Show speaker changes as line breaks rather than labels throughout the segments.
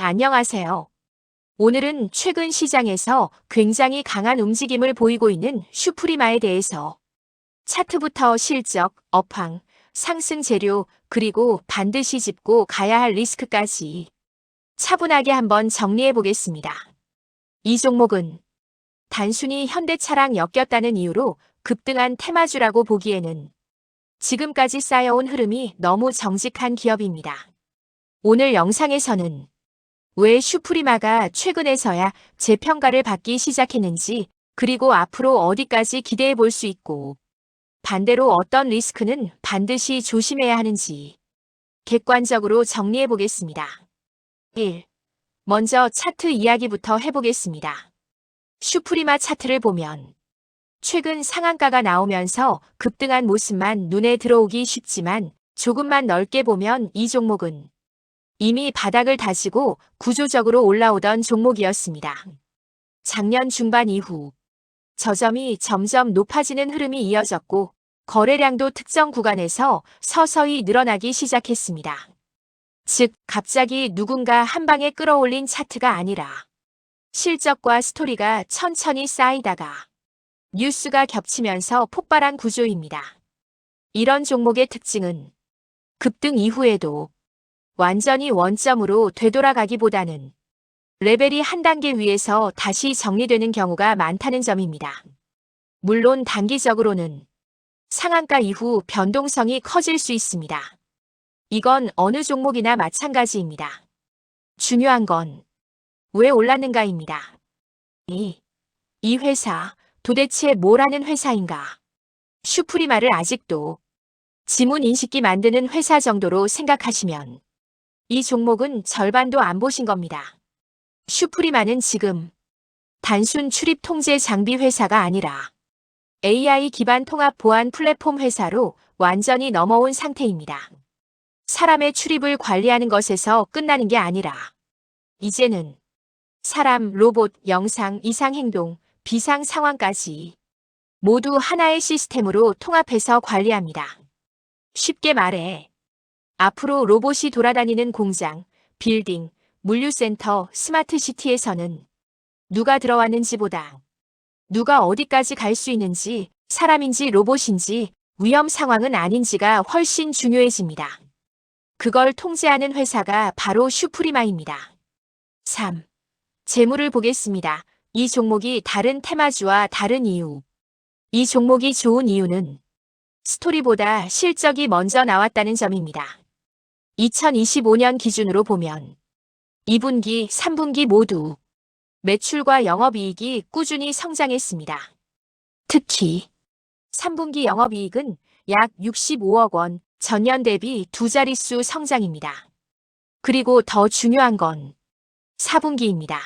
안녕하세요. 오늘은 최근 시장에서 굉장히 강한 움직임을 보이고 있는 슈프리마에 대해서 차트부터 실적, 업황, 상승 재료, 그리고 반드시 짚고 가야 할 리스크까지 차분하게 한번 정리해 보겠습니다. 이 종목은 단순히 현대차랑 엮였다는 이유로 급등한 테마주라고 보기에는 지금까지 쌓여온 흐름이 너무 정직한 기업입니다. 오늘 영상에서는 왜 슈프리마가 최근에서야 재평가를 받기 시작했는지, 그리고 앞으로 어디까지 기대해 볼 수 있고, 반대로 어떤 리스크는 반드시 조심해야 하는지 객관적으로 정리해 보겠습니다. 1. 먼저 차트 이야기부터 해보겠습니다. 슈프리마 차트를 보면 최근 상한가가 나오면서 급등한 모습만 눈에 들어오기 쉽지만 조금만 넓게 보면 이 종목은 이미 바닥을 다지고 구조적으로 올라오던 종목이었습니다. 작년 중반 이후 저점이 점점 높아지는 흐름이 이어졌고 거래량도 특정 구간에서 서서히 늘어나기 시작했습니다. 즉, 갑자기 누군가 한 방에 끌어올린 차트가 아니라 실적과 스토리가 천천히 쌓이다가 뉴스가 겹치면서 폭발한 구조입니다. 이런 종목의 특징은 급등 이후에도 완전히 원점으로 되돌아가기보다는 레벨이 한 단계 위에서 다시 정리되는 경우가 많다는 점입니다. 물론 단기적으로는 상한가 이후 변동성이 커질 수 있습니다. 이건 어느 종목이나 마찬가지입니다. 중요한 건 왜 올랐는가입니다. 이 회사 도대체 뭘 하는 회사인가? 슈프리마를 아직도 지문 인식기 만드는 회사 정도로 생각하시면 이 종목은 절반도 안 보신 겁니다. 슈프리마는 지금 단순 출입 통제 장비 회사가 아니라 AI 기반 통합 보안 플랫폼 회사로 완전히 넘어온 상태입니다. 사람의 출입을 관리하는 것에서 끝나는 게 아니라 이제는 사람, 로봇, 영상, 이상 행동, 비상 상황까지 모두 하나의 시스템으로 통합해서 관리합니다. 쉽게 말해 앞으로 로봇이 돌아다니는 공장, 빌딩, 물류센터, 스마트시티에서는 누가 들어왔는지보다 누가 어디까지 갈 수 있는지, 사람인지 로봇인지, 위험 상황은 아닌지가 훨씬 중요해집니다. 그걸 통제하는 회사가 바로 슈프리마입니다. 3. 재물을 보겠습니다. 이 종목이 다른 테마주와 다른 이유. 이 종목이 좋은 이유는 스토리보다 실적이 먼저 나왔다는 점입니다. 2025년 기준으로 보면 2분기, 3분기 모두 매출과 영업이익이 꾸준히 성장했습니다. 특히 3분기 영업이익은 약 65억 원, 전년 대비 두 자릿수 성장입니다. 그리고 더 중요한 건 4분기입니다.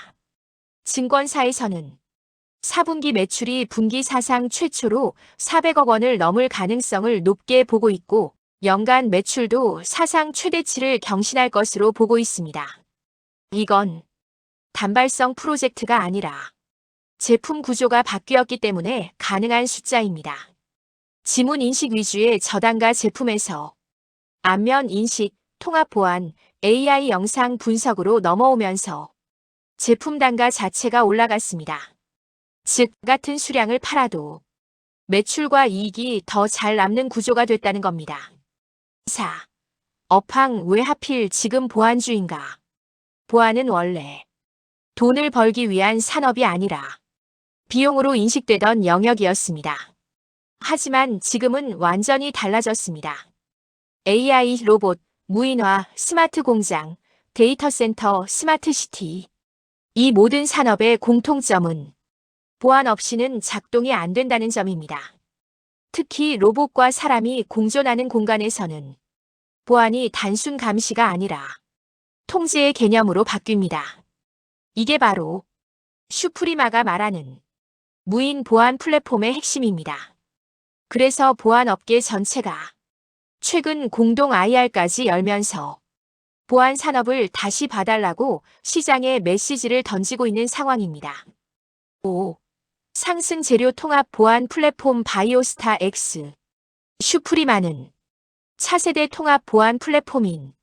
증권사에서는 4분기 매출이 분기 사상 최초로 400억 원을 넘을 가능성을 높게 보고 있고 연간 매출도 사상 최대치를 경신할 것으로 보고 있습니다. 이건 단발성 프로젝트가 아니라 제품 구조가 바뀌었기 때문에 가능한 숫자입니다. 지문 인식 위주의 저단가 제품에서 안면 인식, 통합 보안, AI 영상 분석으로 넘어오면서 제품 단가 자체가 올라갔습니다. 즉, 같은 수량을 팔아도 매출과 이익이 더 잘 남는 구조가 됐다는 겁니다. 4. 업황 왜 하필 지금 보안주인가? 보안은 원래 돈을 벌기 위한 산업이 아니라 비용으로 인식되던 영역이었습니다. 하지만 지금은 완전히 달라졌습니다. AI, 로봇, 무인화, 스마트 공장, 데이터 센터, 스마트 시티. 이 모든 산업의 공통점은 보안 없이는 작동이 안 된다는 점입니다. 특히 로봇과 사람이 공존하는 공간에서는 보안이 단순 감시가 아니라 통제의 개념으로 바뀝니다. 이게 바로 슈프리마가 말하는 무인 보안 플랫폼의 핵심입니다. 그래서 보안업계 전체가 최근 공동 IR까지 열면서 보안 산업을 다시 봐달라고 시장에 메시지를 던지고 있는 상황입니다. 5. 상승 재료 통합 보안 플랫폼 바이오스타 X. 슈프리마는 차세대 통합 보안 플랫폼인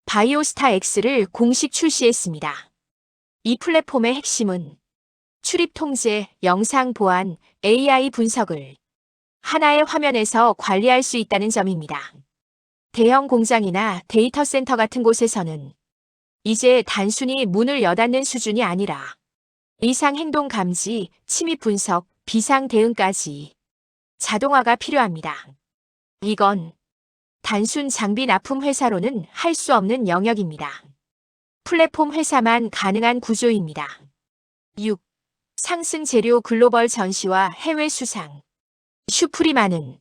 바이오스타 X를 공식 출시했습니다. 이 플랫폼의 핵심은 출입 통제, 영상 보안, AI 분석을 하나의 화면에서 관리할 수 있다는 점입니다. 대형 공장이나 데이터 센터 같은 곳에서는 이제 단순히 문을 여닫는 수준이 아니라 이상 행동 감지, 침입 분석, 비상 대응까지 자동화가 필요합니다. 이건 단순 장비 납품 회사로는 할 수 없는 영역입니다. 플랫폼 회사만 가능한 구조입니다. 6. 상승 재료 글로벌 전시와 해외 수상. 슈프리마는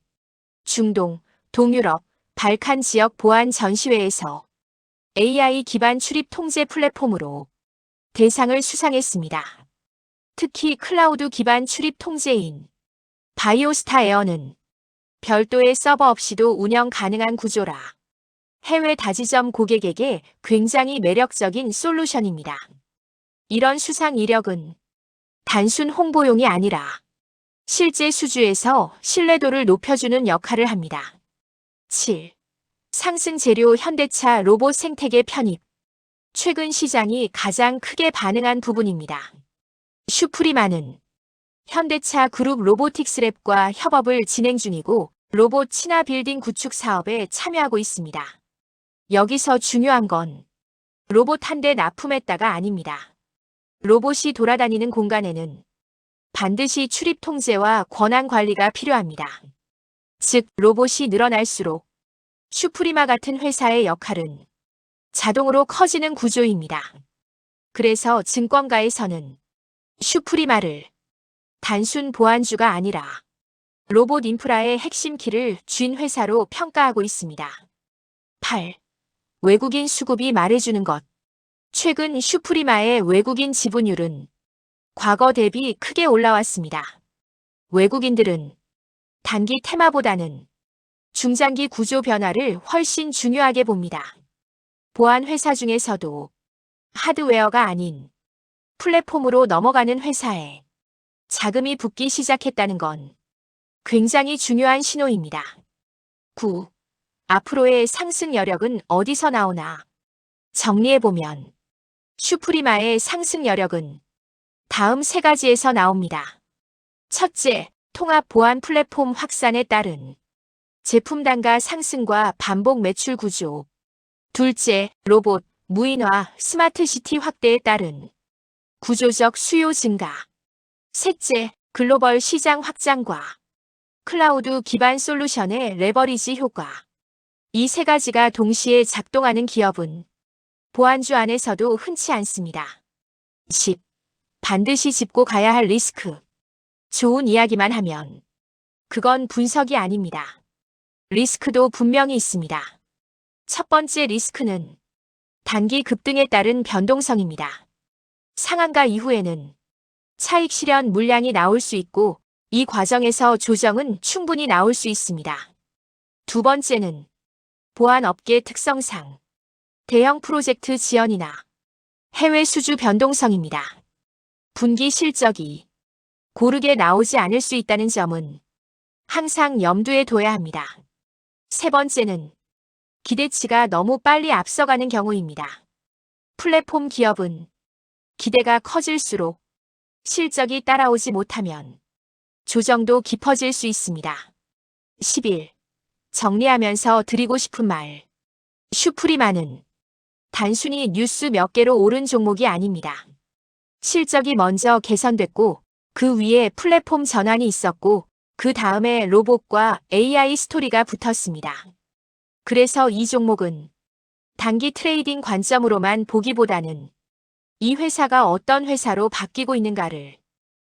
중동, 동유럽, 발칸 지역 보안 전시회에서 AI 기반 출입 통제 플랫폼으로 대상을 수상했습니다. 특히 클라우드 기반 출입 통제인 바이오스타 에어는 별도의 서버 없이도 운영 가능한 구조라 해외 다지점 고객에게 굉장히 매력적인 솔루션입니다. 이런 수상 이력은 단순 홍보용이 아니라 실제 수주에서 신뢰도를 높여주는 역할을 합니다. 7. 상승 재료 현대차 로봇 생태계 편입. 최근 시장이 가장 크게 반응한 부분입니다. 슈프리마는 현대차 그룹 로보틱스랩과 협업을 진행 중이고 로봇 친화 빌딩 구축 사업에 참여하고 있습니다. 여기서 중요한 건 로봇 한 대 납품했다가 아닙니다. 로봇이 돌아다니는 공간에는 반드시 출입 통제와 권한 관리가 필요합니다. 즉, 로봇이 늘어날수록 슈프리마 같은 회사의 역할은 자동으로 커지는 구조입니다. 그래서 증권가에서는 슈프리마를 단순 보안주가 아니라 로봇 인프라의 핵심 키를 쥔 회사로 평가하고 있습니다. 8. 외국인 수급이 말해주는 것. 최근 슈프리마의 외국인 지분율은 과거 대비 크게 올라왔습니다. 외국인들은 단기 테마보다는 중장기 구조 변화를 훨씬 중요하게 봅니다. 보안 회사 중에서도 하드웨어가 아닌 플랫폼으로 넘어가는 회사에 자금이 붙기 시작했다는 건 굉장히 중요한 신호입니다. 9. 앞으로의 상승 여력은 어디서 나오나? 정리해보면 슈프리마의 상승 여력은 다음 세 가지에서 나옵니다. 첫째, 통합 보안 플랫폼 확산에 따른 제품 단가 상승과 반복 매출 구조. 둘째, 로봇, 무인화, 스마트시티 확대에 따른 구조적 수요 증가. 셋째, 글로벌 시장 확장과 클라우드 기반 솔루션의 레버리지 효과. 이 세 가지가 동시에 작동하는 기업은 보안주 안에서도 흔치 않습니다. 10. 반드시 짚고 가야 할 리스크. 좋은 이야기만 하면 그건 분석이 아닙니다. 리스크도 분명히 있습니다. 첫 번째 리스크는 단기 급등에 따른 변동성입니다. 상한가 이후에는 차익 실현 물량이 나올 수 있고 이 과정에서 조정은 충분히 나올 수 있습니다. 두 번째는 보안 업계 특성상 대형 프로젝트 지연이나 해외 수주 변동성입니다. 분기 실적이 고르게 나오지 않을 수 있다는 점은 항상 염두에 둬야 합니다. 세 번째는 기대치가 너무 빨리 앞서가는 경우입니다. 플랫폼 기업은 기대가 커질수록 실적이 따라오지 못하면 조정도 깊어질 수 있습니다. 11. 정리하면서 드리고 싶은 말. 슈프리마는 단순히 뉴스 몇 개로 오른 종목이 아닙니다. 실적이 먼저 개선됐고 그 위에 플랫폼 전환이 있었고 그 다음에 로봇과 AI 스토리가 붙었습니다. 그래서 이 종목은 단기 트레이딩 관점으로만 보기보다는 이 회사가 어떤 회사로 바뀌고 있는가를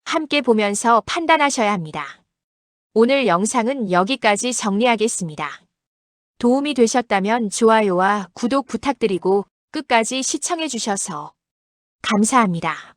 함께 보면서 판단하셔야 합니다. 오늘 영상은 여기까지 정리하겠습니다. 도움이 되셨다면 좋아요와 구독 부탁드리고 끝까지 시청해주셔서 감사합니다.